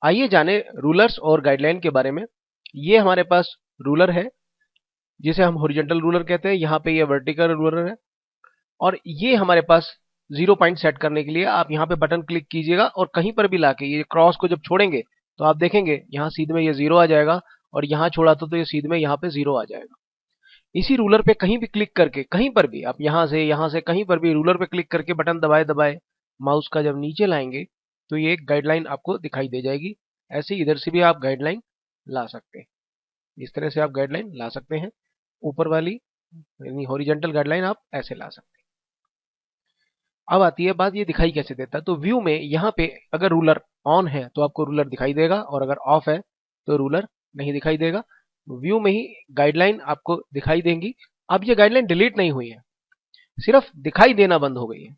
आइए जाने रूलर्स और गाइडलाइन के बारे में। ये हमारे पास रूलर है जिसे हम हॉरिजॉन्टल रूलर कहते हैं, यहाँ पे ये वर्टिकल रूलर है। और ये हमारे पास 0 पॉइंट सेट करने के लिए आप यहाँ पे बटन क्लिक कीजिएगा और कहीं पर भी लाके ये क्रॉस को जब छोड़ेंगे तो आप देखेंगे यहाँ सीध में ये 0 आ जाएगा, और यहाँ छोड़ा तो ये सीध में यहाँ पे 0 आ जाएगा। इसी रूलर पे कहीं भी क्लिक करके, कहीं पर भी आप यहाँ से कहीं पर भी रूलर पे क्लिक करके बटन दबाए दबाए माउस का जब नीचे लाएंगे तो ये एक गाइडलाइन आपको दिखाई दे जाएगी। ऐसे ही इधर से भी आप गाइडलाइन ला सकते हैं, इस तरह से आप गाइडलाइन ला सकते हैं। ऊपर वाली यानी हॉरिजॉन्टल गाइडलाइन आप ऐसे ला सकते हैं। अब आती है बात, ये दिखाई कैसे देता है। तो व्यू में यहाँ पे अगर रूलर ऑन है तो आपको रूलर दिखाई देगा, और अगर ऑफ है तो रूलर नहीं दिखाई देगा। व्यू में ही गाइडलाइन आपको दिखाई देंगी। अब ये गाइडलाइन डिलीट नहीं हुई है, सिर्फ दिखाई देना बंद हो गई है।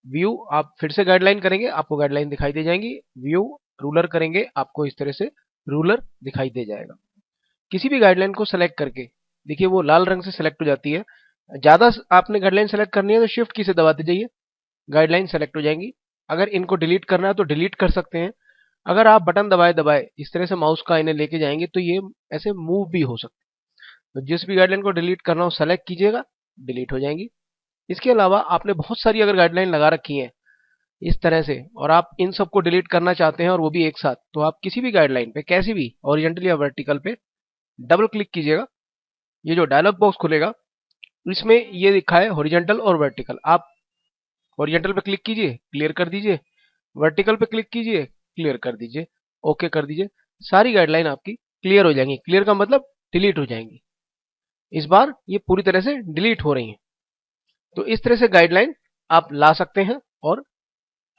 व्यू आप फिर से गाइडलाइन करेंगे आपको गाइडलाइन दिखाई दे जाएंगी। व्यू रूलर करेंगे आपको इस तरह से रूलर दिखाई दे जाएगा। किसी भी गाइडलाइन को सेलेक्ट करके देखिए वो लाल रंग से सेलेक्ट हो जाती है। ज्यादा आपने गाइडलाइन सेलेक्ट करनी है तो शिफ्ट की से दबाते जाइए, गाइडलाइन सेलेक्ट हो जाएंगी। अगर इनको डिलीट करना है तो डिलीट कर सकते हैं। अगर आप बटन दबाए दबाए इस तरह से माउस का इन्हें लेके जाएंगे तो ये ऐसे मूव भी हो सकते हैं। तो जिस भी गाइडलाइन को डिलीट करना हो सेलेक्ट कीजिएगा, डिलीट हो जाएंगी। इसके अलावा आपने बहुत सारी अगर गाइडलाइन लगा रखी है इस तरह से, और आप इन सबको डिलीट करना चाहते हैं और वो भी एक साथ, तो आप किसी भी गाइडलाइन पे कैसी भी हॉरिजॉन्टल या वर्टिकल पे डबल क्लिक कीजिएगा। ये जो डायलॉग बॉक्स खुलेगा इसमें ये लिखा है हॉरिजॉन्टल और वर्टिकल। आप हॉरिजॉन्टल पे क्लिक कीजिए, क्लियर कर दीजिए। वर्टिकल पे क्लिक कीजिए, क्लियर कर दीजिए, ओके कर दीजिए। सारी गाइडलाइन आपकी क्लियर हो जाएंगी। क्लियर का मतलब डिलीट हो जाएंगी। इस बार ये पूरी तरह से डिलीट हो रही हैं। तो इस तरह से गाइडलाइन आप ला सकते हैं और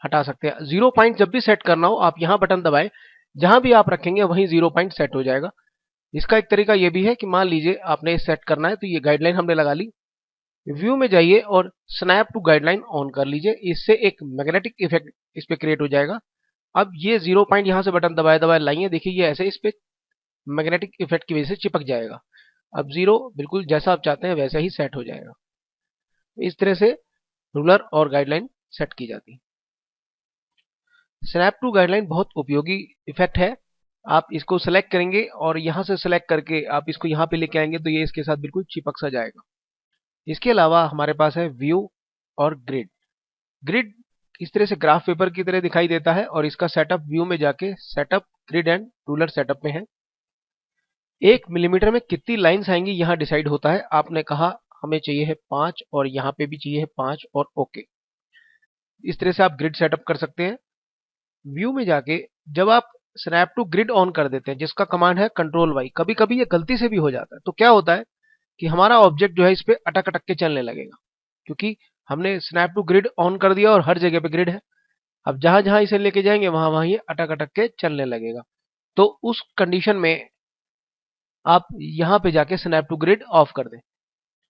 हटा सकते हैं। 0 पॉइंट जब भी सेट करना हो आप यहाँ बटन दबाएं, जहां भी आप रखेंगे वहीं 0 पॉइंट सेट हो जाएगा। इसका एक तरीका ये भी है कि मान लीजिए आपने सेट करना है तो ये गाइडलाइन हमने लगा ली। व्यू में जाइए और स्नैप टू गाइडलाइन ऑन कर लीजिए, इससे एक मैग्नेटिक इफेक्ट इस पे क्रिएट हो जाएगा। अब ये 0 पॉइंट यहां से बटन दबाए दबाए लाइए, देखिए ये ऐसे इस पे मैग्नेटिक इफेक्ट की वजह से चिपक जाएगा। अब 0 बिल्कुल जैसा आप चाहते हैं वैसा ही सेट हो जाएगा। इस तरह से रूलर और गाइडलाइन सेट की जाती है। स्नैप टू गाइडलाइन बहुत उपयोगी इफेक्ट है। आप इसको सेलेक्ट करेंगे और यहां से सेलेक्ट करके आप इसको यहां पे लेके आएंगे तो ये इसके साथ बिल्कुल चिपक सा जाएगा। इसके अलावा हमारे पास है व्यू और ग्रिड। ग्रिड इस तरह से ग्राफ पेपर की तरह दिखाई देता है, और इसका सेटअप व्यू में जाके setup grid and ruler setup में है। 1 मिलीमीटर में कितनी लाइंस आएंगी यहाँ डिसाइड होता है। आपने कहा हमें चाहिए है 5 और यहाँ पे भी चाहिए है 5 और ओके। इस तरह से आप ग्रिड सेटअप कर सकते हैं। व्यू में जाके जब आप स्नैप टू ग्रिड ऑन कर देते हैं, जिसका कमांड है कंट्रोल वाई, कभी कभी ये गलती से भी हो जाता है, तो क्या होता है कि हमारा ऑब्जेक्ट जो है इस पे अटक अटक के चलने लगेगा, क्योंकि हमने स्नैप टू ग्रिड ऑन कर दिया और हर जगह पे ग्रिड है। अब जहां जहां इसे लेके जाएंगे वहां वहां ये अटक अटक के चलने लगेगा। तो उस कंडीशन में आप यहां पे जाके स्नैप टू ग्रिड ऑफ कर दें।